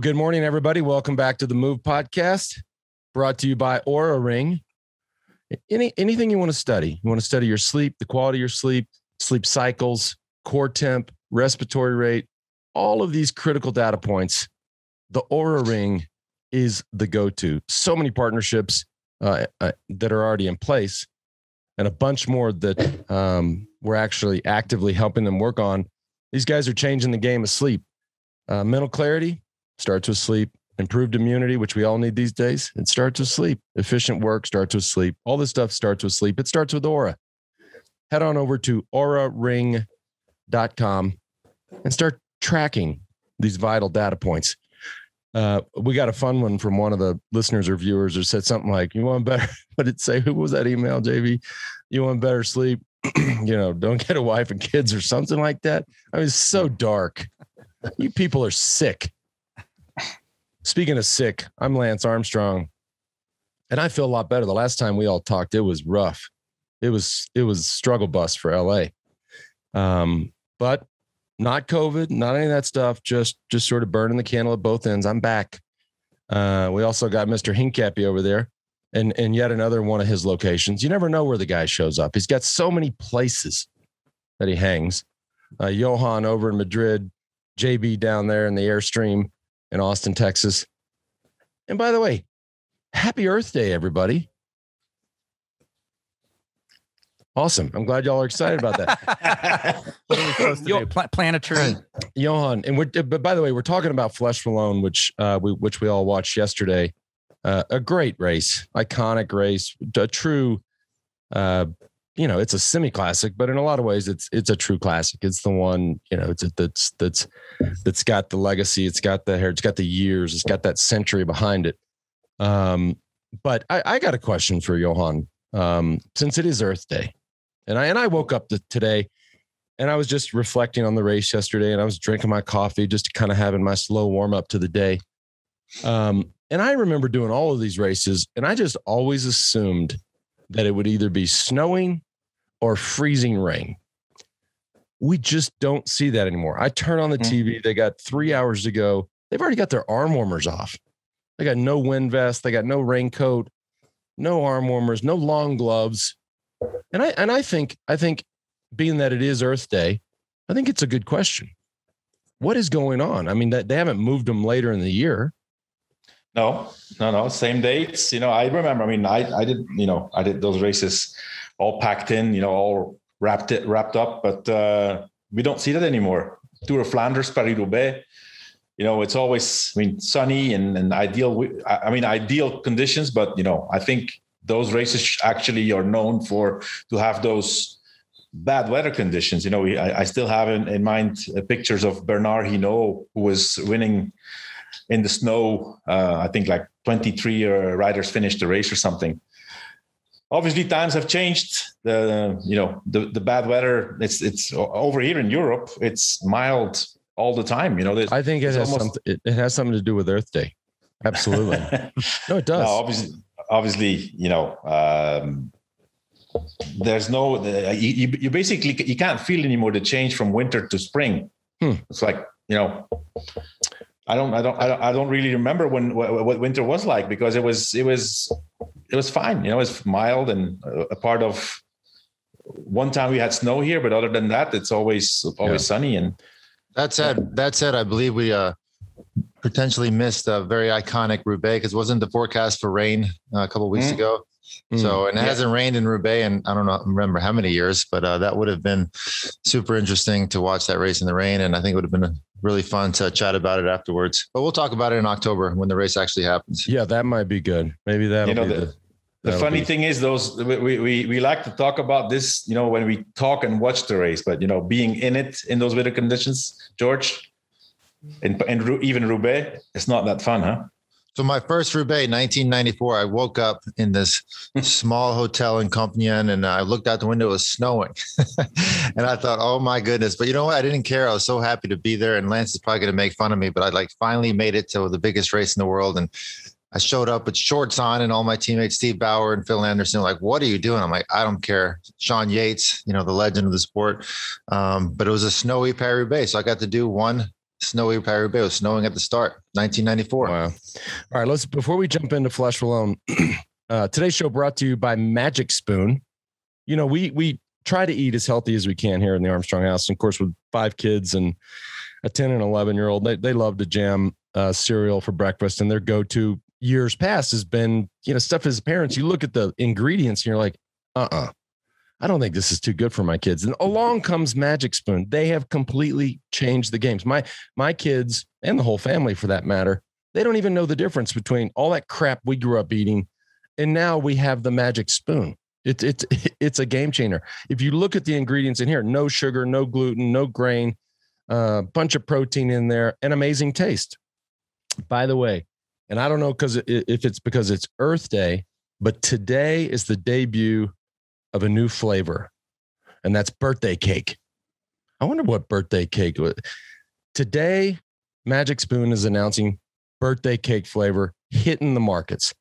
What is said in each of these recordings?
Well, good morning, everybody. Welcome back to the Move podcast, brought to you by OURA Ring. Anything you want to study. You want to study your sleep, the quality of your sleep cycles, core temp, respiratory rate, all of these critical data points. The OURA Ring is the go-to. So many partnerships that are already in place, and a bunch more that we're actually actively helping them work on. These guys are changing the game of sleep. Mental clarity starts with sleep. Improved immunity, which we all need these days, it starts with sleep. Efficient work starts with sleep. All this stuff starts with sleep. It starts with OURA. Head on over to auraring.com and start tracking these vital data points. We got a fun one from one of the listeners or viewers who said something like, you want better, what did it say? Who was that email, JV? You want better sleep? Don't get a wife and kids or something like that. I mean, it's so dark. You people are sick. Speaking of sick, I'm Lance Armstrong, and I feel a lot better. The last time we all talked, it was rough. It was struggle bus for LA. But not COVID, not any of that stuff, just sort of burning the candle at both ends. I'm back. We also got Mr. Hincapie over there and yet another one of his locations. You never know where the guy shows up. He's got so many places that he hangs. Johan over in Madrid, JB down there in the Airstream in Austin, Texas. And by the way, happy Earth Day, everybody. Awesome. I'm glad y'all are excited about that. What are we supposed to do? Plant a tree. Johan, but by the way, we're talking about Fleche Wallonne, which we all watched yesterday. A great race, iconic race, a true, it's a semi-classic, but in a lot of ways, it's a true classic. It's the one, that's got the legacy. It's got the hair. It's got the years. It's got that century behind it. But I got a question for Johan. Since it is Earth Day, and I woke up today, and I was just reflecting on the race yesterday, and I was drinking my coffee, just kind of having my slow warm up to the day. And I remember doing all of these races, and I just always assumed that it would either be snowing or freezing rain. We just don't see that anymore. I turn on the TV. They got 3 hours to go. They've already got their arm warmers off. They got no wind vest. They got no raincoat, no arm warmers, no long gloves. And I think being that it is Earth Day, I think it's a good question. What is going on? I mean, they haven't moved them later in the year. No. Same dates. I remember, I did those races all packed in, all wrapped up, but we don't see that anymore. Tour of Flanders, Paris-Roubaix, it's always, sunny and ideal conditions, but, I think those races actually are known to have those bad weather conditions. I still have in mind pictures of Bernard Hinault, who was winning in the snow. I think like 23 riders finished the race or something. Obviously, times have changed. The bad weather. It's over here in Europe. It's mild all the time. I think it has something to do with Earth Day. Absolutely. No, it does. No, obviously, there's no. You basically you can't feel anymore the change from winter to spring. It's like I don't really remember what winter was like, because it was fine. It's mild and a part of one time we had snow here, but other than that, it's always sunny. And that said, I believe we potentially missed a very iconic Roubaix, because wasn't the forecast for rain a couple of weeks ago? So, and it hasn't rained in Roubaix, and I don't remember how many years, but that would have been super interesting to watch that race in the rain. And I think it would have been really fun to chat about it afterwards, but we'll talk about it in October when the race actually happens. Yeah, that might be good. Maybe that'll be the funny thing is, those we like to talk about this, when we talk and watch the race, but being in it in those weather conditions, George, and even Roubaix, it's not that fun, huh? So my first Roubaix, 1994, I woke up in this small hotel in Compiègne, and I looked out the window, it was snowing. And I thought, oh my goodness. But you know what? I didn't care. I was so happy to be there, and Lance is probably going to make fun of me, but I finally made it to the biggest race in the world. And I showed up with shorts on, and all my teammates, Steve Bauer and Phil Anderson, were like, what are you doing? I'm like, I don't care. Sean Yates, the legend of the sport. But it was a snowy Paris-Roubaix. So I got to do one snowy Paris-Roubaix. It was snowing at the start, 1994. Wow. All right, before we jump into Fleche Wallonne, today's show brought to you by Magic Spoon. You know, we try to eat as healthy as we can here in the Armstrong house. And of course, with 5 kids and a 10 and 11-year-old, they love to jam cereal for breakfast. And their go-to years past has been, stuff as parents, you look at the ingredients and you're like, I don't think this is too good for my kids. And along comes Magic Spoon. They have completely changed the games. My kids, and the whole family for that matter, they don't even know the difference between all that crap we grew up eating. And now we have the Magic Spoon. It's a game changer. If you look at the ingredients in here, no sugar, no gluten, no grain, bunch of protein in there, and amazing taste. By the way, and I don't know if it's because it's Earth Day, but today is the debut of a new flavor, and that's birthday cake. I wonder what birthday cake was. Today, Magic Spoon is announcing birthday cake flavor hitting the markets.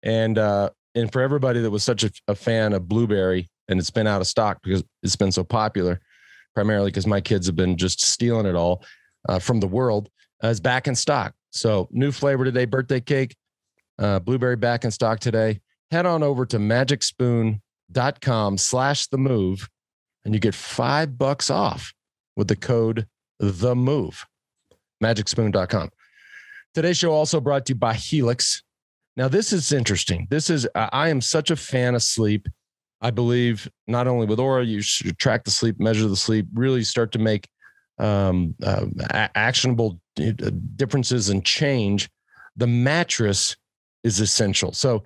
And for everybody that was such a fan of blueberry, and it's been out of stock because it's been so popular, primarily because my kids have been just stealing it all from the world, is back in stock. So new flavor today, birthday cake, blueberry back in stock today. Head on over to magicspoon.com/TheMove and you get $5 off with the code THEMOVE. Magicspoon.com. Today's show also brought to you by Helix. Now, this is interesting. I am such a fan of sleep. I believe not only with OURA, you should track the sleep, measure the sleep, really start to make actionable differences and change. The mattress is essential. So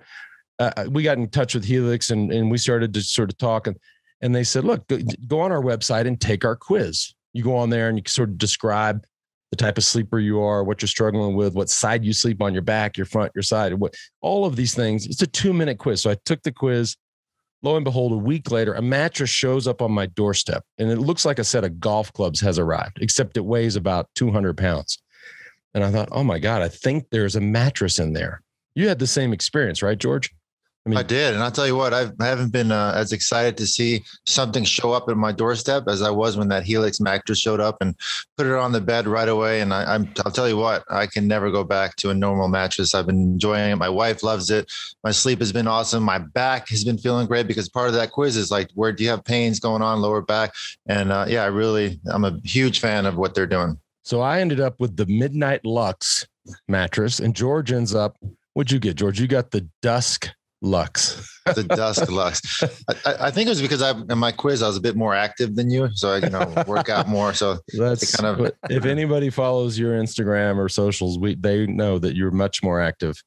we got in touch with Helix and we started to sort of talk and they said, look, go on our website and take our quiz. You go on there and you sort of describe the type of sleeper you are, what you're struggling with, what side you sleep on, your back, your front, your side, all of these things. It's a 2-minute quiz. So I took the quiz. Lo and behold, a week later, a mattress shows up on my doorstep and it looks like a set of golf clubs has arrived, except it weighs about 200 pounds. And I thought, oh my God, I think there's a mattress in there. You had the same experience, right, George? I did. And I'll tell you what, I haven't been as excited to see something show up at my doorstep as I was when that Helix mattress showed up and put it on the bed right away. And I'll tell you what, I can never go back to a normal mattress. I've been enjoying it. My wife loves it. My sleep has been awesome. My back has been feeling great because part of that quiz is like, where do you have pains going on, lower back? And I'm a huge fan of what they're doing. So I ended up with the Midnight Lux mattress and George ends up, what'd you get, George? You got the Dusk Lux. The Dusk Lux. I think it was because in my quiz I was a bit more active than you, so I work out more. So that's kind of. If anybody follows your Instagram or socials, they know that you're much more active.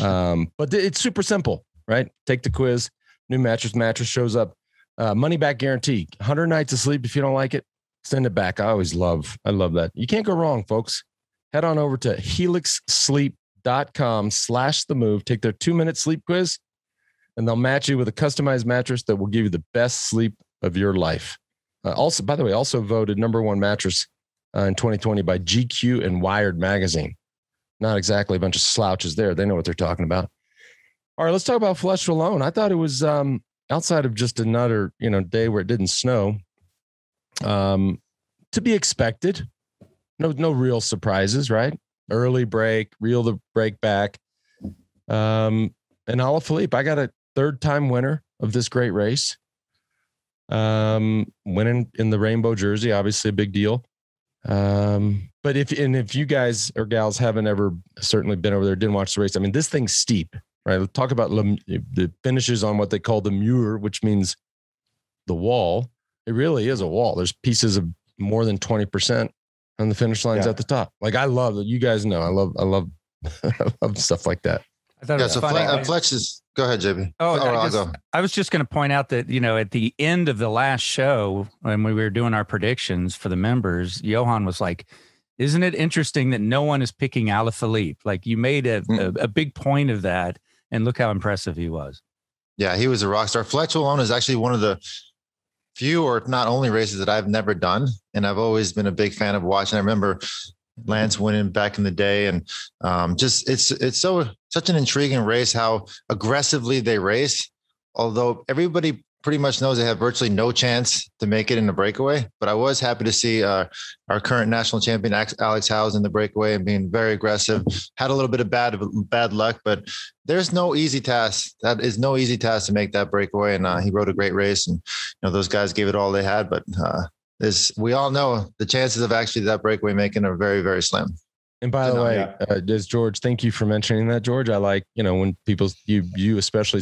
But it's super simple, right? Take the quiz. New mattress shows up. Money back guarantee. 100 nights of sleep. If you don't like it, send it back. I love that. You can't go wrong, folks. Head on over to helixsleep.com/TheMove. Take their 2-minute sleep quiz. And they'll match you with a customized mattress that will give you the best sleep of your life. Also, by the way, voted #1 mattress in 2020 by GQ and Wired magazine. Not exactly a bunch of slouches there. They know what they're talking about. All right, let's talk about Fleche Wallonne. I thought it was outside of just another day where it didn't snow, to be expected. No real surprises, right? Early break, reel the break back. And Alaphilippe, I got a 3rd-time winner of this great race. Winning in the rainbow jersey, obviously a big deal. But if you guys or gals haven't ever certainly been over there, didn't watch the race, I mean, this thing's steep, right? Let's talk about the finishes on what they call the Mur, which means the wall. It really is a wall. There's pieces of more than 20% on the finish lines at the top. Like I love that. You guys know I love I love stuff like that. I thought it was funny. Fletch is. Go ahead, JB. I was just going to point out that, at the end of the last show, when we were doing our predictions for the members, Johan was like, isn't it interesting that no one is picking Alaphilippe? Like you made a big point of that and look how impressive he was. Yeah, he was a rock star. Fleche Wallonne is actually one of the few, or if not only, races that I've never done. And I've always been a big fan of watching. I remember Lance winning back in the day. And it's such an intriguing race, how aggressively they race. Although everybody pretty much knows they have virtually no chance to make it in the breakaway. But I was happy to see our current national champion, Alex Howes, in the breakaway and being very aggressive. Had a little bit of bad luck, but there's no easy task. That is no easy task to make that breakaway. And he rode a great race, and those guys gave it all they had. But we all know the chances of actually that breakaway making are very, very slim. And by the way, does George, thank you for mentioning that, George. I like, when people, you especially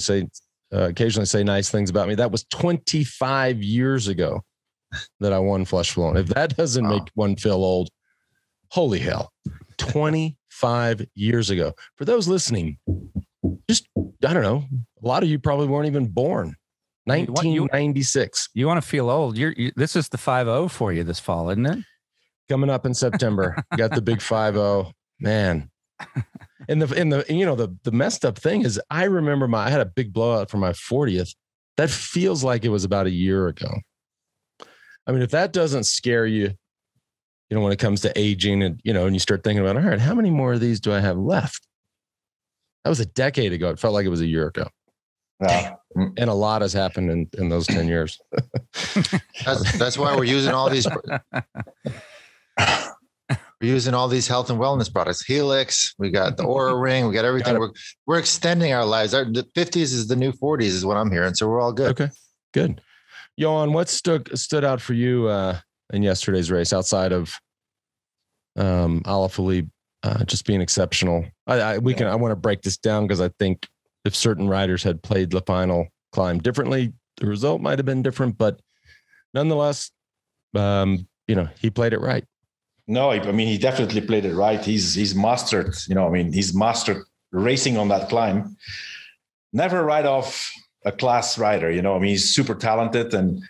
occasionally say nice things about me. That was 25 years ago that I won Fleche Wallonne. If that doesn't make one feel old, holy hell, 25 years ago. For those listening, just, I don't know, a lot of you probably weren't even born. 1996. You want to feel old. This is the 5-0 for you this fall, isn't it? Coming up in September. Got the big 5-0, man. And the messed up thing is I remember I had a big blowout for my 40th. That feels like it was about a year ago. I mean, if that doesn't scare you, when it comes to aging and you start thinking about, all right, how many more of these do I have left? That was a decade ago. It felt like it was a year ago. Yeah. And a lot has happened in those 10 years. That's why we're using all these. We're using all these health and wellness products. Helix, we got the OURA ring, we got everything. We're extending our lives. The 50s is the new 40s is what I'm hearing. So we're all good. Okay, good. Johan, what stood out for you in yesterday's race outside of Alaphilippe just being exceptional? I want to break this down because I think if certain riders had played the final climb differently, the result might have been different. But nonetheless, he played it right. No, I mean, he definitely played it right. He's mastered, he's mastered racing on that climb. Never ride off a class rider, he's super talented, and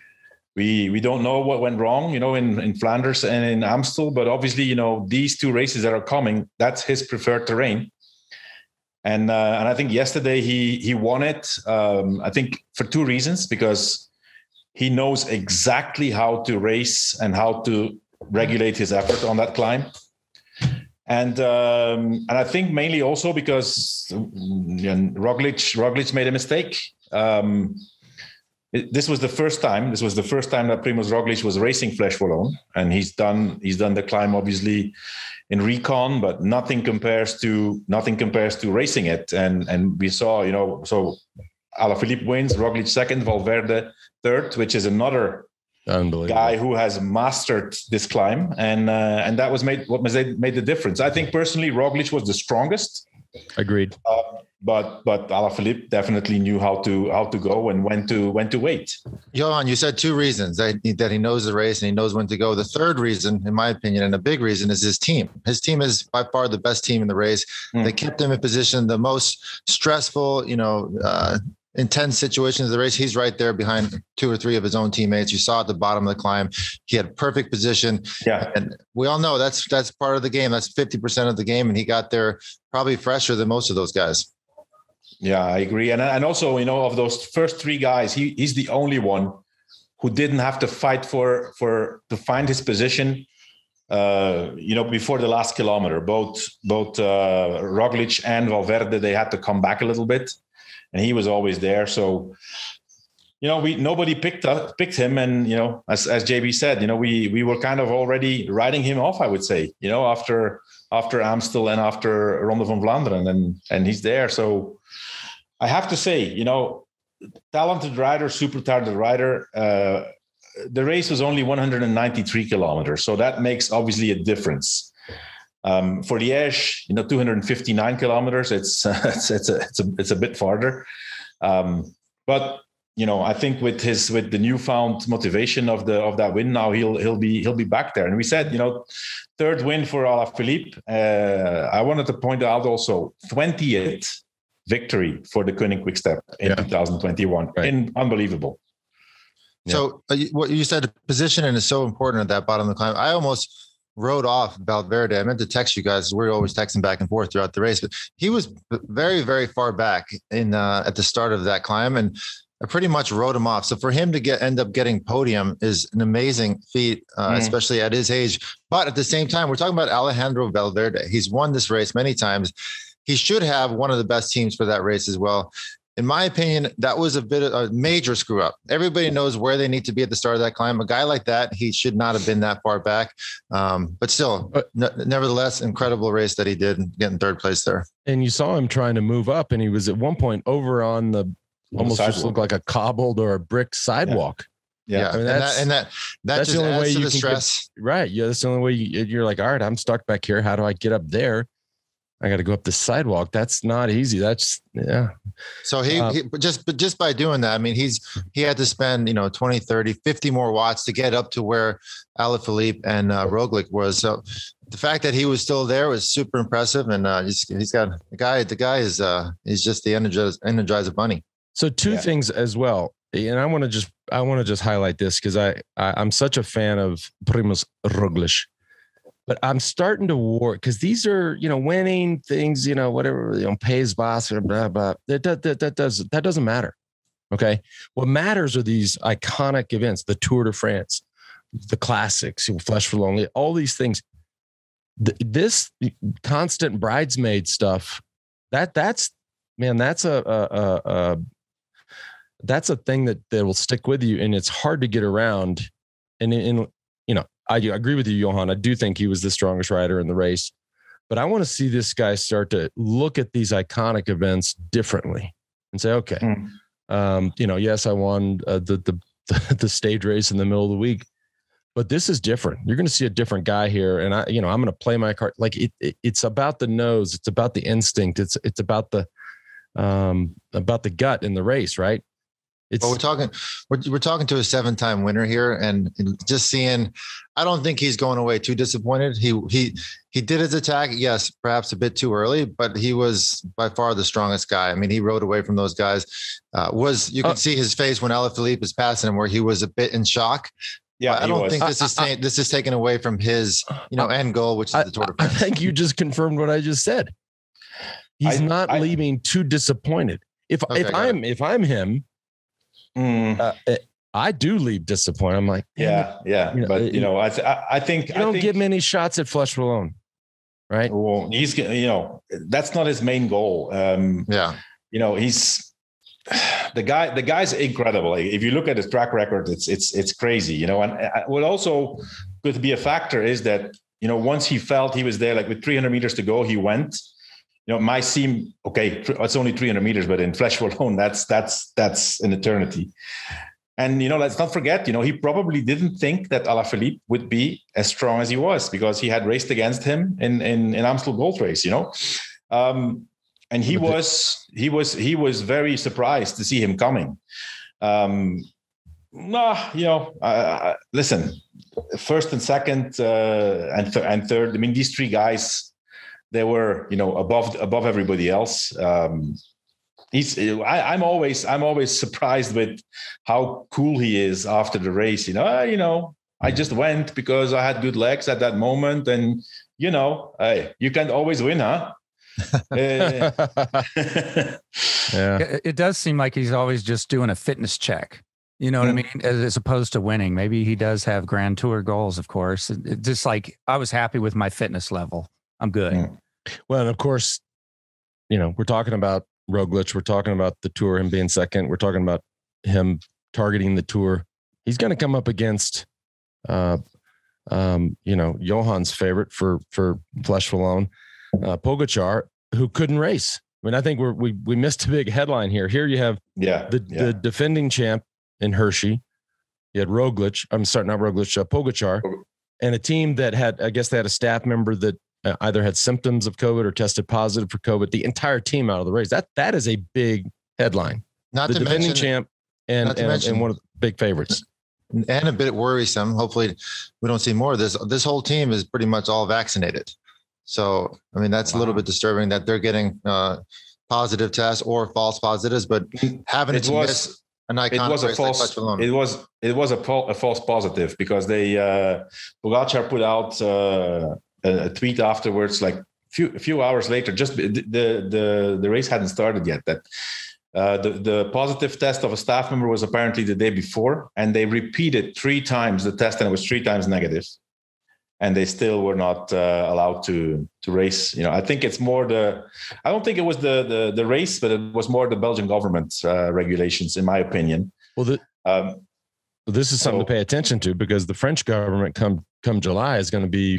we don't know what went wrong, in Flanders and in Amstel, but obviously, these two races that are coming, that's his preferred terrain. And I think yesterday he won it. I think for two reasons, because he knows exactly how to race and how to regulate his effort on that climb. And I think mainly also because Roglic made a mistake. This was the first time that Primož Roglic was racing Fleche Wallonne, and he's done the climb obviously in recon, but nothing compares to racing it. And we saw, so Alaphilippe wins, Roglic second, Valverde third, which is another guy who has mastered this climb, and that was made the difference. I think personally, Roglic was the strongest. Agreed. But Alaphilippe definitely knew how to go and when to wait. Johan, you said two reasons that he knows the race and he knows when to go. The third reason, in my opinion, and a big reason, is his team. His team is by far the best team in the race. They kept him in position, the most stressful, intense situations of the race. He's right there behind two or three of his own teammates. You saw at the bottom of the climb, he had perfect position. Yeah. And we all know that's part of the game. That's 50% of the game. And he got there probably fresher than most of those guys. Yeah, I agree. And also, of those first three guys, he's the only one who didn't have to fight to find his position, before the last kilometer. Both Roglic and Valverde, they had to come back a little bit, and he was always there. So, nobody picked him. And, as JB said, we were kind of already riding him off, I would say, after Amstel and after Ronde van Vlaanderen, and he's there. So I have to say, talented rider, super talented rider. The race was only 193 kilometers, so that makes obviously a difference. For Liège, 259 kilometers. It's a bit farther, but I think with the newfound motivation of that win, now he'll be back there. And we said, third win for Alaphilippe. I wanted to point out also 20th victory for the Koenig Quick-Step in 2021. Right. Unbelievable. So what you said, positioning is so important at that bottom of the climb. I almost wrote off Valverde. I meant to text you guys. We're always texting back and forth throughout the race, but he was very, very far back at the start of that climb, and I pretty much wrote him off. So for him to end up getting podium is an amazing feat, especially at his age. But at the same time, we're talking about Alejandro Valverde. He's won this race many times. He should have one of the best teams for that race as well. in my opinion, that was a bit of a major screw up. Everybody knows where they need to be at the start of that climb. A guy like that, he should not have been that far back. But still, nevertheless, incredible race that he did, getting third place there. And you saw him trying to move up, and he was at one point over on the almost just looked like a cobbled or a brick sidewalk. Yeah. I mean, that's just the only way you can stress. Right. Yeah. That's the only way you're like, all right, I'm stuck back here. How do I get up there? I got to go up the sidewalk. That's not easy. That's So he just by doing that, I mean, he had to spend, 20, 30, 50 more watts to get up to where Alaphilippe and Roglic was. So the fact that he was still there was super impressive. And he's got the guy is just the Energizer bunny. So two things as well. And I want to just highlight this because I'm such a fan of Primož Roglic, but I'm starting to war because these are, winning things, whatever, pays boss or blah, blah. That doesn't matter. Okay. What matters are these iconic events, the Tour de France, the classics, Fleche Wallonne, all these things. This constant bridesmaid stuff, that's a thing that will stick with you, and it's hard to get around. And I agree with you, Johan. I do think he was the strongest rider in the race, but I want to see this guy start to look at these iconic events differently and say, okay, yes, I won the stage race in the middle of the week, but this is different. You're going to see a different guy here, and I'm going to play my card. Like it's about the nose, it's about the instinct, it's about the gut in the race, right? Well, we're talking to a 7-time winner here, and just seeing, I don't think he's going away too disappointed. He did his attack, yes, perhaps a bit too early, but he was by far the strongest guy. I mean, he rode away from those guys. You could see his face when Alaphilippe was passing him, where he was a bit in shock. Yeah, I don't think this is taken away from his end goal, which is the Tour de France. I think you just confirmed what I just said. He's not leaving too disappointed. If I'm him. I do leave disappointed. I'm like, but I think you don't get many shots at Fleche Wallonne, right? Well, he's that's not his main goal. He's the guy's incredible. If you look at his track record, it's crazy. And what also could be a factor is that once he felt he was there, like with 300 meters to go, he went. It might seem okay. It's only 300 meters, but in Fleche Wallonne, that's an eternity. And let's not forget, he probably didn't think that Alaphilippe would be as strong as he was, because he had raced against him in Amstel Gold Race. And he was very surprised to see him coming. Listen, first and second and third. I mean, these three guys. They were, above everybody else. I'm always surprised with how cool he is after the race. I just went because I had good legs at that moment, and hey, you can't always win, huh? Yeah. It does seem like he's always just doing a fitness check. You know what I mean? As opposed to winning. Maybe he does have Grand Tour goals, of course. It's just like, I was happy with my fitness level. I'm good. Well, and of course, we're talking about Roglic. We're talking about the Tour, him being second. We're talking about him targeting the Tour. He's going to come up against, Johan's favorite for Fleche Wallonne, Pogačar, who couldn't race. I mean, I think we missed a big headline here. Here you have the defending champ in Hershey. You had Roglic. Pogačar, and a team that had, I guess they had a staff member that either had symptoms of COVID or tested positive for COVID. The entire team out of the race. That is a big headline. Not the to defending mention, champ and one of the big favorites. And a bit worrisome. Hopefully, we don't see more of this. This whole team is pretty much all vaccinated. So, I mean, that's a little bit disturbing that they're getting positive tests or false positives, but having it was an iconic it was a false positive, because they Pogačar put out a tweet afterwards, like a few hours later. Just the race hadn't started yet. That the positive test of a staff member was apparently the day before, and they repeated 3 times the test, and it was 3 times negative. and they still were not allowed to race. I think it's more I don't think it was the race, but it was more the Belgian government regulations, in my opinion. Well, this is something to pay attention to, because the French government come July is going to be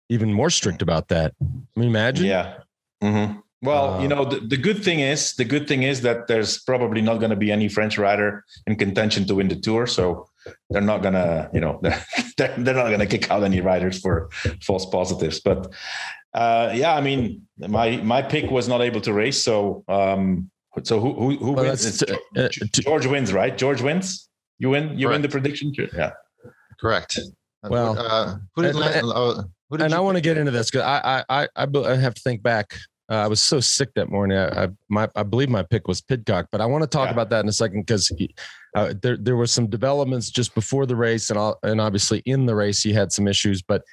even more strict about that. I mean, imagine. Yeah. Mm-hmm. Well, the good thing is that there's probably not going to be any French rider in contention to win the Tour. So they're not going to, they're not going to kick out any riders for false positives. But I mean, my pick was not able to race. So who wins? George wins, right? George wins. You win. You win the prediction. Yeah. Correct. Well, who did I want to get into this, because I have to think back. I was so sick that morning. I believe my pick was Pidcock, but I want to talk about that in a second, because there were some developments just before the race, and obviously in the race he had some issues. But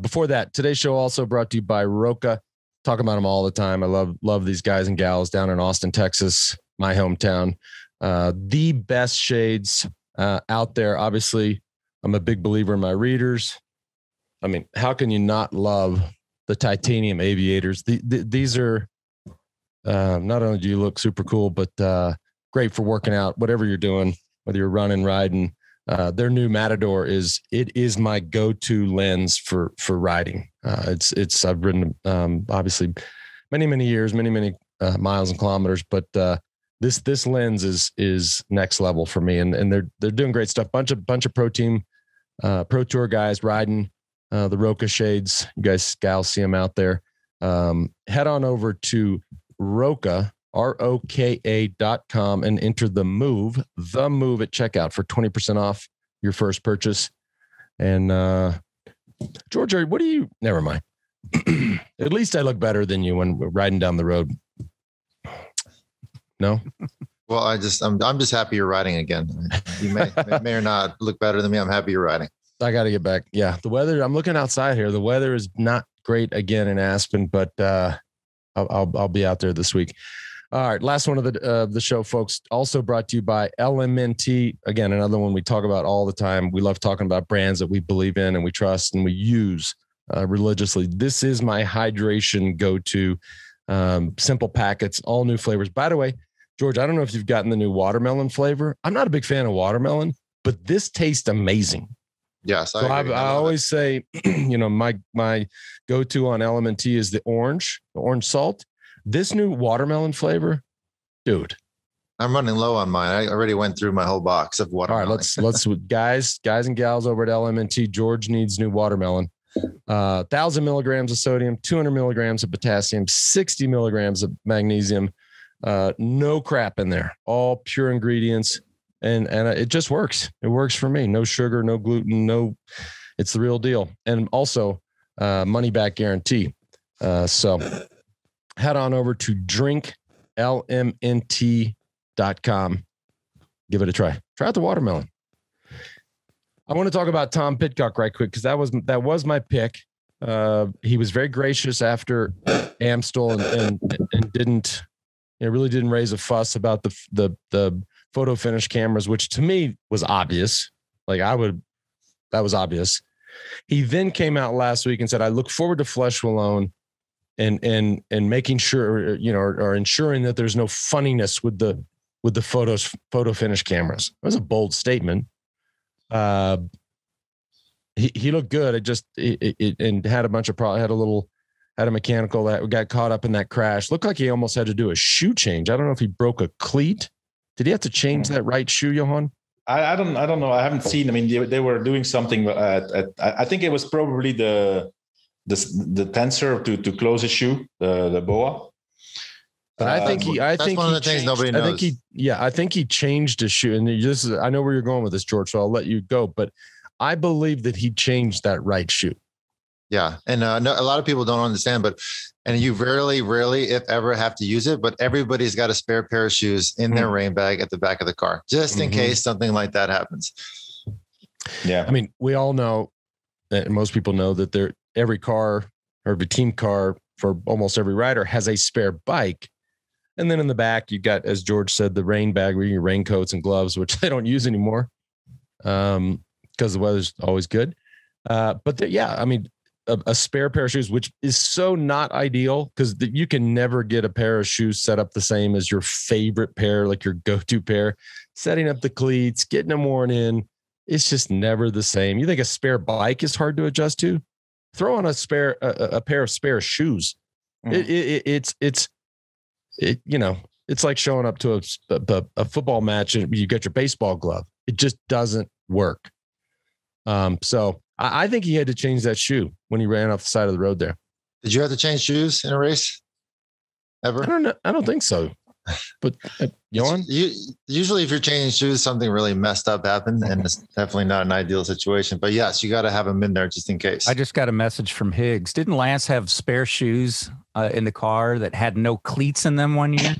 before that, today's show also brought to you by Roca. Talk about them all the time. I love these guys and gals down in Austin, Texas, my hometown. The best shades out there. Obviously, I'm a big believer in my readers. I mean, how can you not love the titanium Aviators? These are not only do you look super cool, but great for working out, whatever you're doing, whether you're running, riding. Their new Matador is my go-to lens for riding. I've ridden obviously many years, many miles and kilometers, but this lens is next level for me, and they're doing great stuff. Bunch of pro team, pro tour guys riding the Roca shades. You guys, gals, see them out there. Head on over to Roca, ROKA.com, and enter the move at checkout for 20% off your first purchase. And George, what do you? Never mind. At least I look better than you when we're riding down the road. No. Well, I'm just happy you're riding again. You may or not look better than me. I'm happy you're riding. I got to get back. Yeah, the weather. I'm looking outside here. The weather is not great again in Aspen, but I'll be out there this week. All right, last one of the show, folks. Also brought to you by LMNT. Again, another one we talk about all the time. We love talking about brands that we believe in and we trust and we use religiously. This is my hydration go-to. Simple packets, all new flavors. By the way, George, I don't know if you've gotten the new watermelon flavor. I'm not a big fan of watermelon, but this tastes amazing. Yes, I always say, my go-to on LMNT is the orange salt. This new watermelon flavor, dude. I'm running low on mine. I already went through my whole box of watermelon. All right, let's guys and gals over at LMNT. George needs new watermelon. 1,000 milligrams of sodium, 200 milligrams of potassium, 60 milligrams of magnesium. No crap in there. All pure ingredients. And it just works. It works for me. No sugar, no gluten, it's the real deal. And also money back guarantee. So head on over to drinklmnt.com. Give it a try. Try out the watermelon. I want to talk about Tom Pidcock right quick, because that was my pick. He was very gracious after Amstel and didn't, really didn't raise a fuss about the photo finish cameras, which to me was obvious. That was obvious. He then came out last week and said, I look forward to Fleche Wallonne and making sure, or ensuring that there's no funniness with the photo finish cameras. That was a bold statement. He looked good. And had a bunch of problems, had a mechanical that got caught up in that crash. Looked like he almost had to do a shoe change. I don't know if he broke a cleat. Did he have to change that right shoe, Johan? I don't know. I haven't seen. I mean, they were doing something I think it was probably the tensor to close a shoe, the boa. But I think that's one of the things nobody knows. I think he changed his shoe. And I know where you're going with this, George, so I'll let you go. But I believe that he changed that right shoe. Yeah. And a lot of people don't understand, and you rarely, if ever, have to use it, but everybody's got a spare pair of shoes in their rain bag at the back of the car, just in case something like that happens. Yeah. I mean, we all know, and most people know, that every car or every team car for almost every rider has a spare bike. And then in the back, you got, as George said, the rain bag where your raincoats and gloves, which they don't use anymore because the weather's always good. Yeah, I mean, a spare pair of shoes, which is so not ideal because you can never get a pair of shoes set up the same as your favorite pair, like your go-to pair. Setting up the cleats, getting them worn in, it's just never the same. You think a spare bike is hard to adjust to? Throw on a pair of spare shoes. It's like showing up to a football match and you get your baseball glove. It just doesn't work. So I think he had to change that shoe when he ran off the side of the road there. Did you have to change shoes in a race ever? I don't know. I don't think so. But Johan? Usually if you're changing shoes, something really messed up happened, and it's definitely not an ideal situation. But yes, you got to have them in there just in case. I just got a message from Higgs. Didn't Lance have spare shoes in the car that had no cleats in them one year?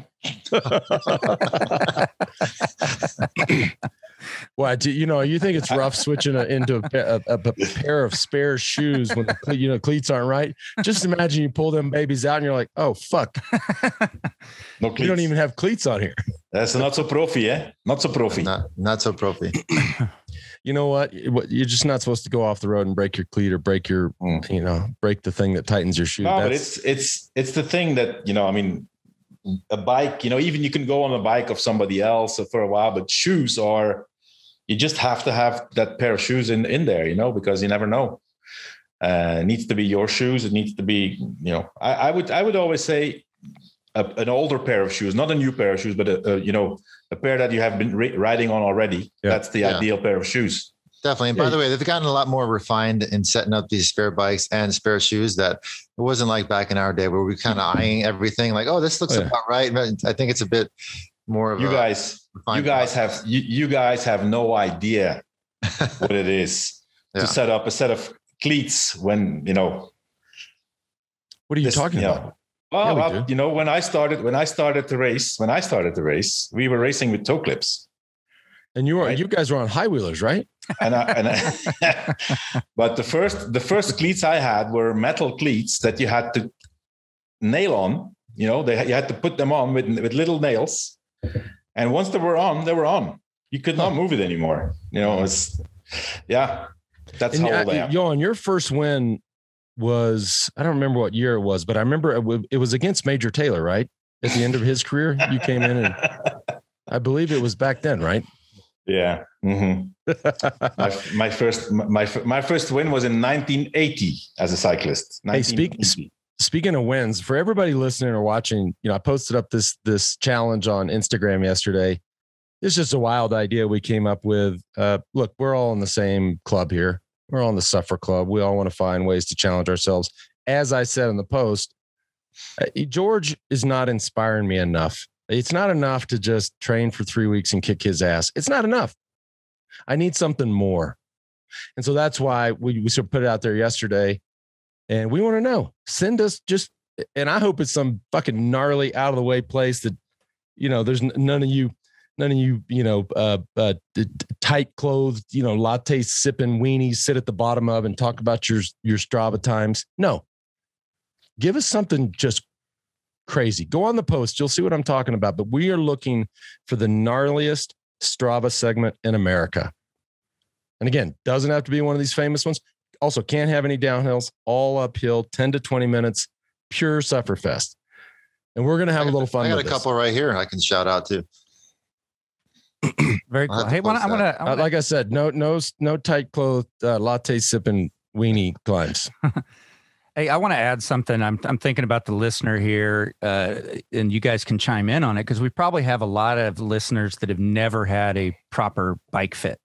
Well, you think it's rough switching into a pair of spare shoes when cleats aren't right? Just imagine you pull them babies out and you're like, oh fuck, no cleats. We don't even have cleats on here. That's not so profi, eh? Not so profi. Not so profi. You know what? You're just not supposed to go off the road and break your cleat or break your, break the thing that tightens your shoe. No, but it's the thing that I mean. A bike, even you can go on a bike of somebody else for a while, but shoes you just have to have that pair of shoes in there, because you never know. It needs to be your shoes. It needs to be, I would always say an older pair of shoes, not a new pair of shoes, but a pair that you have been riding on already. Yeah. That's the ideal pair of shoes. Definitely. And by the way, they've gotten a lot more refined in setting up these spare bikes and spare shoes that it wasn't like back in our day where we kind of eyeing everything like, oh, this looks about right. I think it's a bit more of you guys have no idea what it is to set up a set of cleats when, What are you talking about? Well, when I started the race, we were racing with toe clips. And you guys were on high wheelers, right? But the first cleats I had were metal cleats that you had to nail on. You had to put them on with little nails, and once they were on. You could not move it anymore. That's how old I am. Johan, your first win was, I don't remember what year it was, but I remember it was against Major Taylor, right? At the end of his career, you came in, and I believe it was back then, right? Yeah. Mm-hmm. my first win was in 1980 as a cyclist. Hey, speaking of wins, for everybody listening or watching, I posted up this challenge on Instagram yesterday. It's just a wild idea we came up with. Look, we're all in the same club here. We're all in the Suffer Club. We all want to find ways to challenge ourselves. As I said in the post, George is not inspiring me enough. It's not enough to just train for 3 weeks and kick his ass. It's not enough. I need something more. And so that's why we sort of put it out there yesterday. And we want to know, send us and I hope it's some fucking gnarly out of the way place that, there's none of you, tight clothed, latte sipping weenies sit at the bottom of and talk about your Strava times. No, give us something just crazy. Go on the post. You'll see what I'm talking about. But we are looking for the gnarliest Strava segment in America. And again, doesn't have to be one of these famous ones. Also can't have any downhills, all uphill, 10 to 20 minutes, pure sufferfest. And we're going to have a little fun. I got a couple right here I can shout out to. Very cool. Hey, I want to, like I said, no tight clothed latte sipping weenie climbs. Hey, I want to add something. I'm thinking about the listener here, and you guys can chime in on it because we probably have a lot of listeners that have never had a proper bike fit.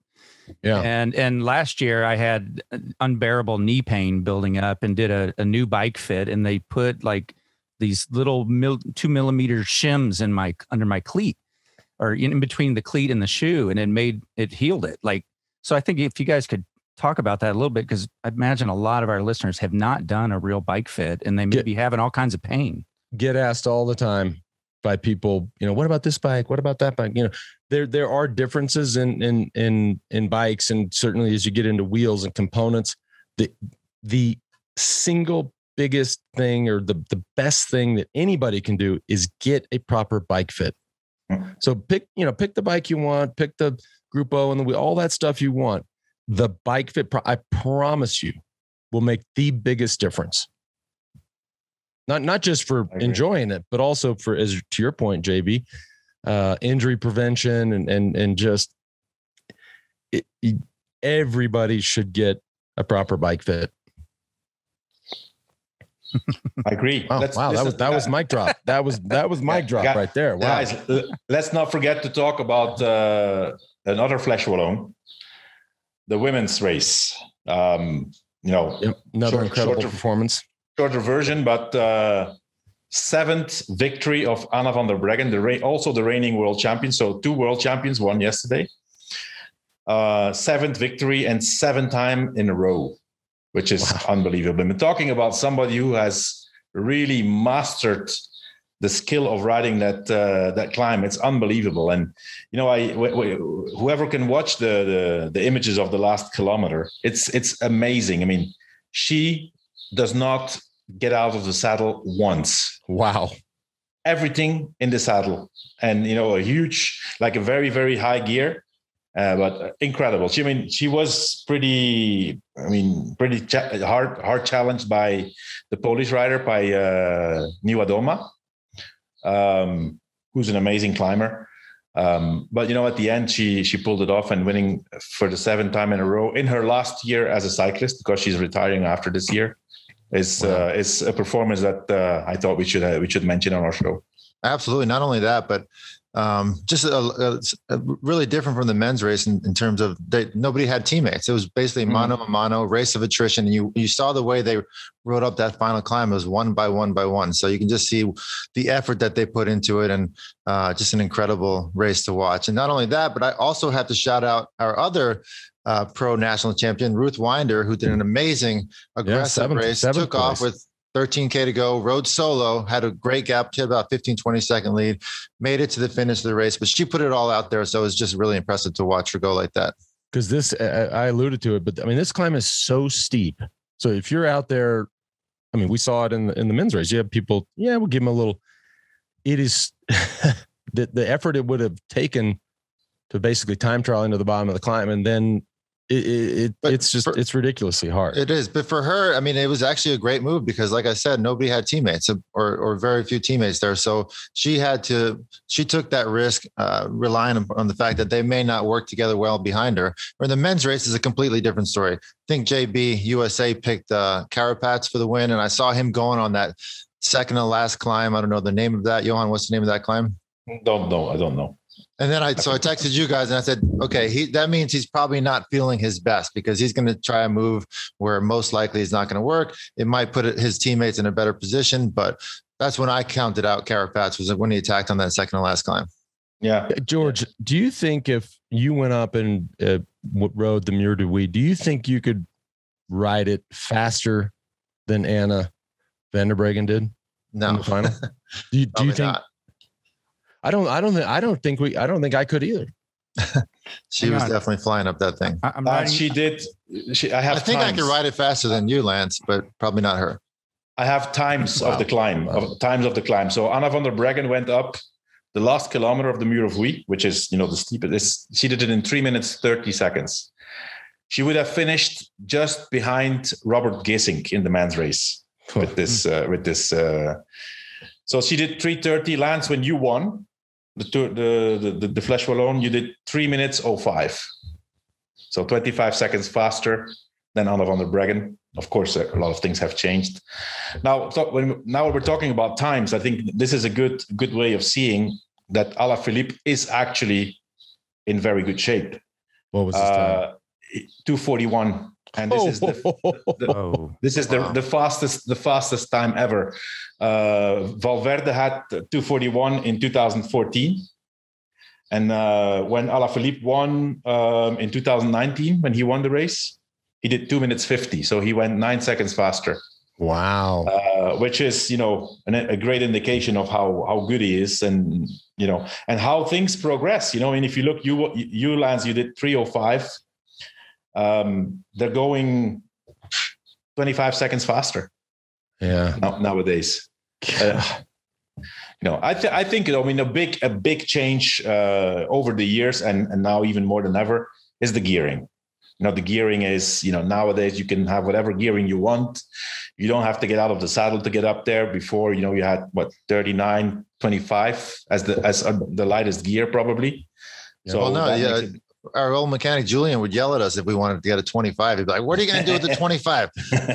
Yeah. And last year I had unbearable knee pain building up and did a new bike fit, and they put like these little 2 millimeter shims under my cleat, or in between the cleat and the shoe, and it healed it. Like, so I think if you guys could talk about that a little bit, because I imagine a lot of our listeners have not done a real bike fit and they may be having all kinds of pain. Get asked all the time by people, what about this bike? What about that bike? There are differences in bikes, and certainly as you get into wheels and components, the single biggest thing or the best thing that anybody can do is get a proper bike fit. So pick the bike you want, pick the Group O and the wheel, all that stuff you want. the bike fit, I promise you, will make the biggest difference. Not just for enjoying it, but also for, as to your point, JB, injury prevention and just everybody should get a proper bike fit. I agree. Wow, that was mic drop. That was mic drop right there. Wow. Guys, let's not forget to talk about another Fleche Wallonne, the women's race. Another incredible performance. Shorter version, but 7th victory of Anna van der Breggen, also the reigning world champion. So 2 world champions won yesterday. 7th victory and 7th time in a row, which is unbelievable. I'm talking about somebody who has really mastered the skill of riding that climb. It's unbelievable. And, whoever can watch the images of the last kilometer, it's amazing. I mean, she does not get out of the saddle once. Wow. Everything in the saddle. And, a huge, like a very, very high gear. But incredible. She was pretty hard challenged by the Polish rider, by Niewiadoma, who's an amazing climber. But at the end, she pulled it off and winning for the 7th time in a row in her last year as a cyclist, because she's retiring after this year. Is a performance that I thought we should mention on our show. Absolutely. Not only that, but just a really different from the men's race in terms of nobody had teammates. It was basically mano a mano, race of attrition. And you saw the way they rode up that final climb. It was one by one. So you can just see the effort that they put into it, and just an incredible race to watch. And not only that, but I also have to shout out our other pro national champion, Ruth Winder, who did an amazing aggressive race, took off with 13K to go, rode solo, had a great gap, she had about 15, 20 second lead, made it to the finish of the race, but she put it all out there. So it was just really impressive to watch her go like that. Because this, I alluded to it, but this climb is so steep. So if you're out there, we saw it in the men's race. You have people, we'll give them a little, it is the effort it would have taken to basically time trial into the bottom of the climb. And then it's ridiculously hard. It is. But for her, it was actually a great move because, like I said, nobody had teammates or very few teammates there. So she took that risk, relying on the fact that they may not work together well behind her. Or the men's race is a completely different story. I think JB USA picked Carapaz for the win. And I saw him going on that second to last climb. I don't know the name of that. Johan, what's the name of that climb? Don't know. I don't know. And then I texted you guys and I said, okay, that means he's probably not feeling his best because he's going to try a move where most likely it's not going to work. It might put his teammates in a better position, but that's when I counted out Carapaz, was when he attacked on that second to last climb. Yeah. George, do you think if you went up and rode the Mur de Huy, do you think you could ride it faster than Anna van der Breggen did? No. In the final? Do you think? Not. I don't think I could either. She was definitely flying up that thing. She did. I think I could ride it faster than you, Lance, but probably not her. I have times of the climb. So Anna van der Breggen went up the last kilometer of the Mur de Huy, which is the steepest. She did it in 3 minutes 30 seconds. She would have finished just behind Robert Deceuninck in the men's race with this. So she did 3:30. Lance, when you won the Fleche Wallonne, you did 3 minutes 05. So 25 seconds faster than Anna van der Breggen. Of course, a lot of things have changed. Now we're talking about times. I think this is a good way of seeing that Alaphilippe is actually in very good shape. What was his time? 2:41. And this is the fastest time ever. Valverde had 2:41 in 2014, and when Alaphilippe won in 2019, when he won the race, he did 2 minutes 50. So he went 9 seconds faster. Wow, which is a great indication of how good he is, and and how things progress. And if you look, you Lance, you did 3:05. They're going 25 seconds faster. Yeah. Nowadays, I think a big change over the years, and now even more than ever, is the gearing. the gearing is, nowadays you can have whatever gearing you want. You don't have to get out of the saddle to get up there. Before, you had 39, 25 as the lightest gear probably. Yeah. So our old mechanic Julian would yell at us if we wanted to get a 25. He'd be like, "What are you going to do with the 25?"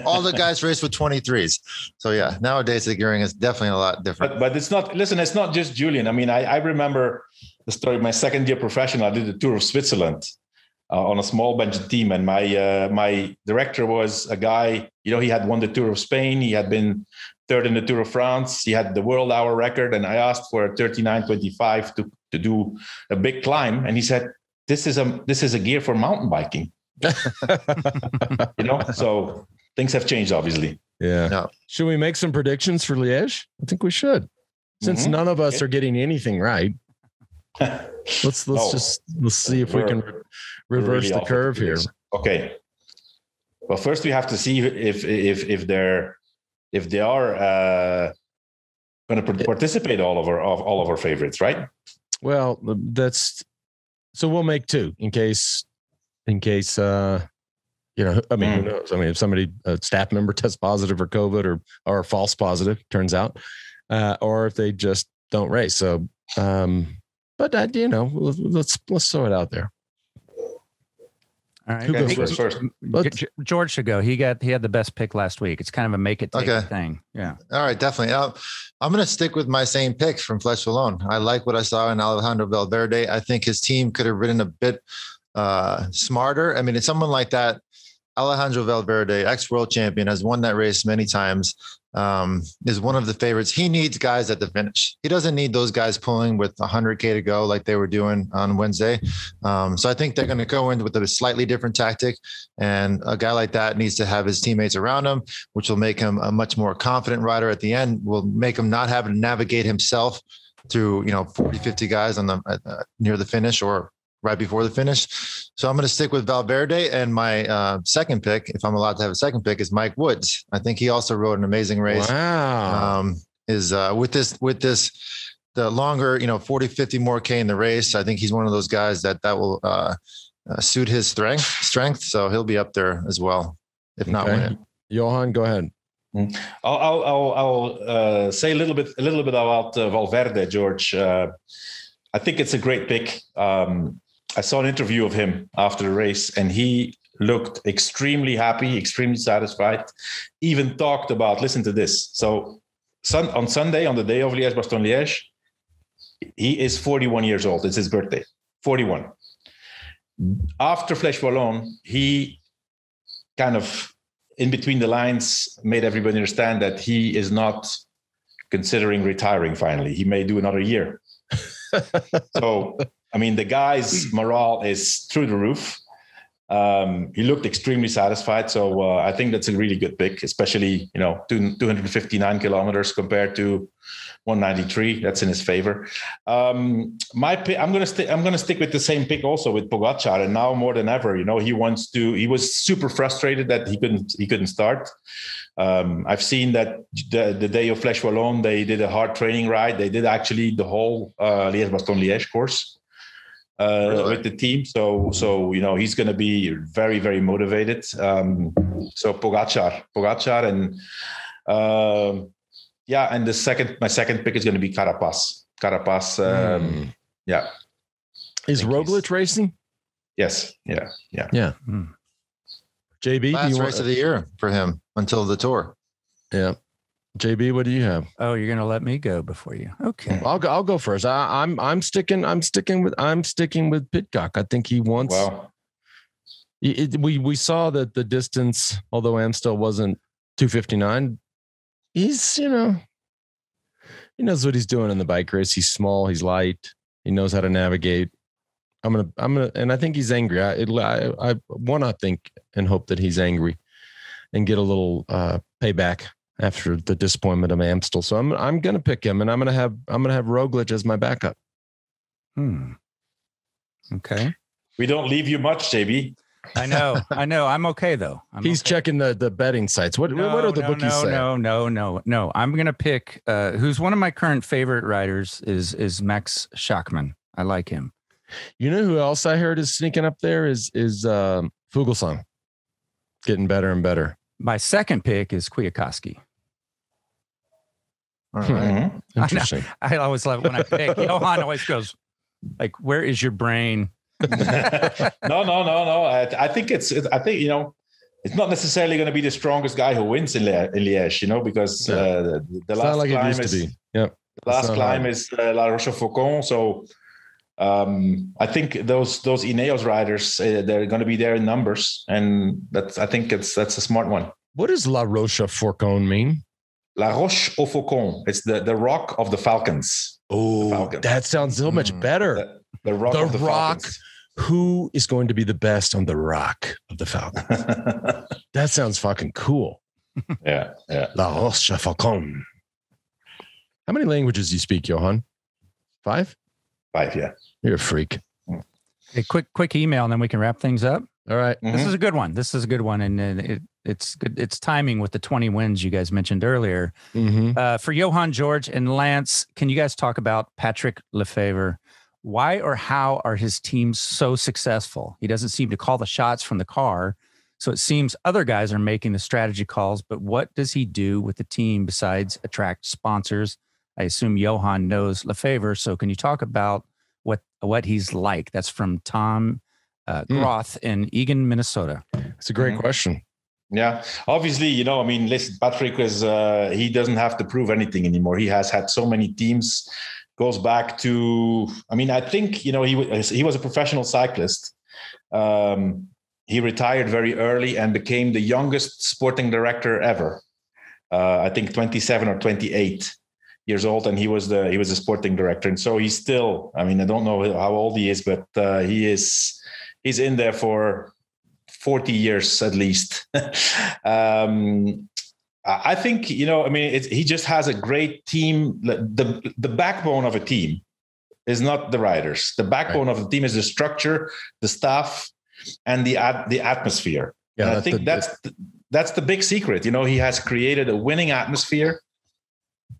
All the guys race with 23s. So yeah, nowadays the gearing is definitely a lot different. But it's not. Listen, it's not just Julian. I mean, I remember the story. My second year professional, I did the Tour of Switzerland on a small budget team, and my director was a guy. He had won the Tour of Spain. He had been third in the Tour of France. He had the world hour record, and I asked for a 39.25 to do a big climb, and he said, This is a gear for mountain biking." So things have changed, obviously. Yeah. No. Should we make some predictions for Liège? I think we should, since none of us are getting anything right. Let's see if we can reverse the curve here. Okay. Well, first we have to see if they are going to participate all of our favorites, right? Well, so we'll make two in case, who knows? I mean, if somebody, a staff member tests positive for COVID or false positive, turns out, or if they just don't race. So, but let's throw it out there. All right. Who goes first? George should go. He had the best pick last week. It's kind of a make it take it thing. Yeah. All right, definitely. I'm going to stick with my same pick from Fleche Wallonne. I like what I saw in Alejandro Valverde. I think his team could have ridden a bit smarter. I mean, it's someone like that. Alejandro Valverde, ex-world champion, has won that race many times, is one of the favorites. He needs guys at the finish. He doesn't need those guys pulling with 100K to go like they were doing on Wednesday. So I think they're going to go in with a slightly different tactic. And a guy like that needs to have his teammates around him, which will make him a much more confident rider at the end, will make him not having to navigate himself through, 40, 50 guys on the near the finish or right before the finish. So I'm going to stick with Valverde, and my second pick, if I'm allowed to have a second pick, is Mike Woods. I think he also rode an amazing race. Wow. With the longer, 40, 50 more K in the race. I think he's one of those guys that will suit his strength. So he'll be up there as well, if not win it. Johan, go ahead. I'll say a little bit about Valverde, George. I think it's a great pick. I saw an interview of him after the race, and he looked extremely happy, extremely satisfied, even talked about, listen to this. So on Sunday, on the day of Liège-Bastogne-Liège, he is 41 years old. It's his birthday, 41. After Fleche Wallonne, he kind of, in between the lines, made everybody understand that he is not considering retiring finally. He may do another year. So, I mean, the guy's morale is through the roof. He looked extremely satisfied. So I think that's a really good pick, especially, 259 kilometers compared to 193. That's in his favor. My pick, I'm going to stick with the same pick also with Pogačar. And now more than ever, he was super frustrated that he couldn't start. I've seen that the day of Fleche Wallonne, they did a hard training ride. They did actually the whole Liège-Bastogne-Liège course with the team. So he's going to be very, very motivated. So Pogačar, and and my second pick is going to be Carapaz. Yeah. Is Roglic racing? Yes. Yeah. JB, last race of the year for him until the Tour. Yeah. JB, what do you have? Oh, you're going to let me go before you. Okay. I'll go first. I'm sticking with Pidcock. I think he wants. Wow. We saw that the distance, although Amstel wasn't 259, he's, he knows what he's doing in the bike race. He's small, he's light, he knows how to navigate. I'm gonna, and I think he's angry. I want to think and hope that he's angry and get a little payback after the disappointment of Amstel. So I'm gonna pick him, and I'm gonna have Roglic as my backup. Okay. We don't leave you much, JB. I know. I'm okay though. He's checking the betting sites. What are the bookies saying? No. I'm gonna pick who's one of my current favorite riders is Max Schachmann. I like him. You know who else I heard is sneaking up there is Fuglsang. Getting better and better. My second pick is Kwiatkowski. All right. Interesting. I always love when I pick. Johan always goes, like, where is your brain? No. I think it's not necessarily going to be the strongest guy who wins in Liège, because the last like climb it used to be. Yep. The last climb is La Rochefoucauld. So I think those Ineos riders, they're going to be there in numbers, and that's a smart one. What does La Rochefoucauld mean? La Roche-au-Faucon. It's the rock of the Falcons. Oh, that sounds so much better. The rock of the Falcons. Who is going to be the best on the rock of the Falcons? That sounds fucking cool. Yeah. La Rochefoucauld. How many languages do you speak, Johan? 5? 5, yeah. You're a freak. A quick email, and then we can wrap things up. All right. This is a good one. And it's good. It's timing with the 20 wins you guys mentioned earlier. For Johan, George, and Lance, can you guys talk about Partick Lefevere? Why or how are his teams so successful? He doesn't seem to call the shots from the car, so it seems other guys are making the strategy calls. But what does he do with the team besides attract sponsors? I assume Johan knows Lefevere, so can you talk about what he's like? That's from Tom Groth in Eagan, Minnesota. It's a great question. Yeah, obviously, listen, Patrick is, he doesn't have to prove anything anymore. He has had so many teams, goes back to, I think, he was a professional cyclist. He retired very early and became the youngest sporting director ever. I think 27 or 28 years old. And he was a sporting director. And so he's still, I don't know how old he is, but he's in there for 40 years at least. I think, he just has a great team. The backbone of a team is not the riders. The backbone of the team is the structure, the staff, and the atmosphere. Yeah, and I think that's the big secret. He has created a winning atmosphere.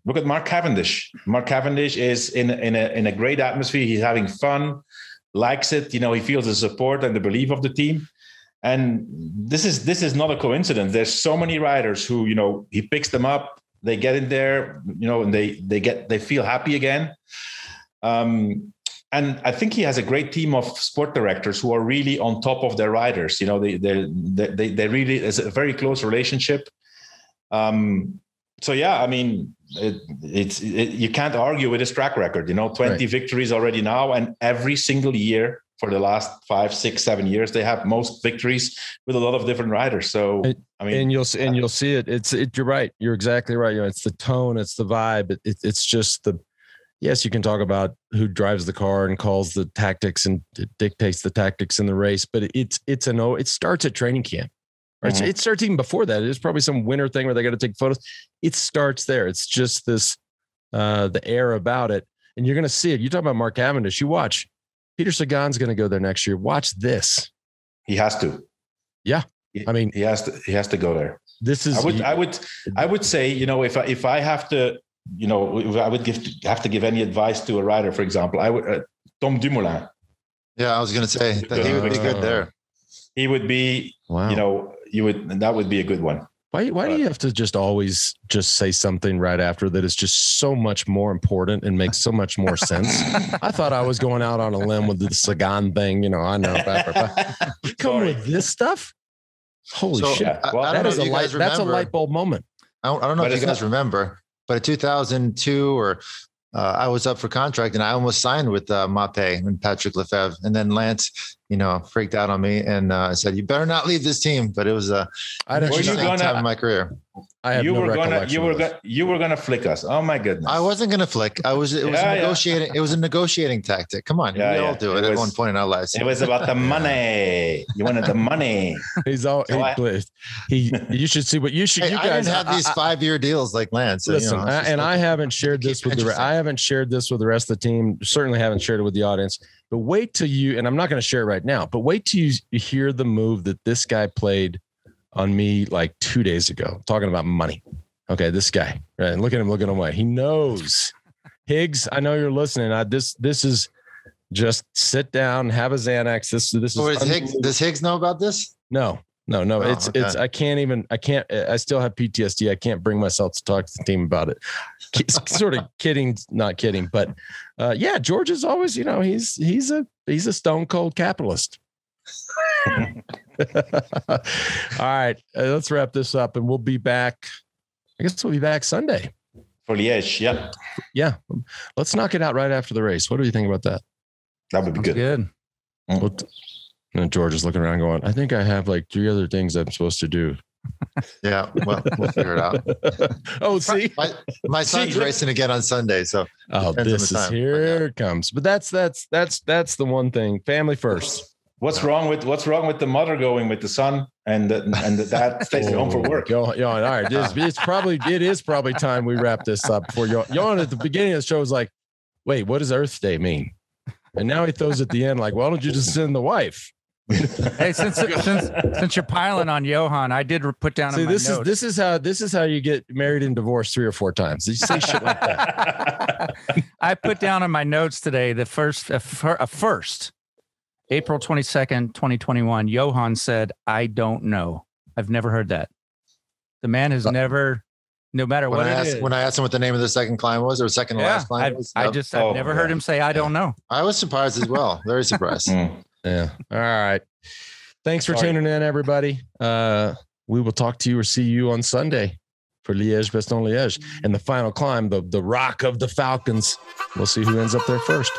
Look at Mark Cavendish. Mark Cavendish is in a great atmosphere. He's having fun, likes it. He feels the support and the belief of the team. And this is not a coincidence. There's so many riders who, he picks them up, they get in there, and they feel happy again. And I think he has a great team of sport directors who are really on top of their riders. They really, it's a very close relationship. So yeah, you can't argue with his track record. 20 victories already now, and every single year for the last 5, 6, 7 years, they have most victories with a lot of different riders. So and you'll see it. You're right. You're exactly right. It's the tone, it's the vibe. It's just yes, you can talk about who drives the car and calls the tactics and dictates the tactics in the race, but it starts at training camp. Right? Mm-hmm. It starts even before that. It's probably some winter thing where they got to take photos. It starts there. It's just this, the air about it. And you're going to see it. You talk about Mark Cavendish, you watch. Peter Sagan's going to go there next year. Watch this. Have to. Yeah. He has to go there. This is, I would say, if I have to, if I would have to give any advice to a rider, for example, I would, Tom Dumoulin. Yeah. I was going to say that he would be good there. He would be, wow. That would be a good one. Why do you have to just always just say something right after that is just so much more important and makes so much more sense? I thought I was going out on a limb with the Sagan thing. I know. You come with this stuff? Holy shit. That's a light bulb moment. I don't know if you guys remember, but in 2002 or I was up for contract and I almost signed with Mape and Partick Lefevere. And then Lance, freaked out on me and said, "You better not leave this team." But it was an interesting time in my career. I have you no were recollection. You were gonna flick us. Oh my goodness! I wasn't gonna flick. It was negotiating. It was a negotiating tactic. Come on, we all do it at one point in our lives. It was about the money. You wanted the money. You should see what you should. Hey, you guys, I didn't have these 5-year deals like Lance. Listen, I haven't shared this with I haven't shared this with the rest of the team. Certainly haven't shared it with the audience. But wait till and I'm not going to share it right now. But wait till you hear the move that this guy played on me like 2 days ago. Talking about money. Okay, this guy, right? And look at him looking away. He knows. Higgs, I know you're listening. This is just sit down, have a Xanax. This is. Does Higgs know about this? No. Oh, It's, I still have PTSD. I can't bring myself to talk to the team about it. Sort of kidding, not kidding, but yeah, George is always, he's a stone cold capitalist. All right, let's wrap this up and we'll be back. I guess we'll be back Sunday for Liège. Yeah. Yeah. Let's knock it out right after the race. What do you think about that? That would be good. Good. And George is looking around going, I think I have like 3 other things I'm supposed to do. Yeah, well, we'll figure it out. Oh, see, my son's racing again on Sunday, so this is here it comes. But that's the one thing. Family first. What's wrong with the mother going with the son and the dad stays at home for work? All right, it is probably time we wrap this up. Before Johan at the beginning of the show was like, wait, what does Earth Day mean? And now he throws at the end like, why don't you just send the wife? Hey, since you're piling on Johan, I did put down. See, in my notes. this is how you get married and divorced 3 or 4 times. Did you say shit like that? I put down in my notes today the first April 22nd, 2021. Johan said, "I don't know." I've never heard that. The man has never, no matter what it is. When I asked him what the nime of the second climb was, or second to last climb was, I've never heard him say, "I don't know." I was surprised as well. Very surprised. Yeah. All right. Thanks for tuning in, everybody. We will talk to you or see you on Sunday for Liège-Bastogne-Liège and the final climb, the Rock of the Falcons. We'll see who ends up there first.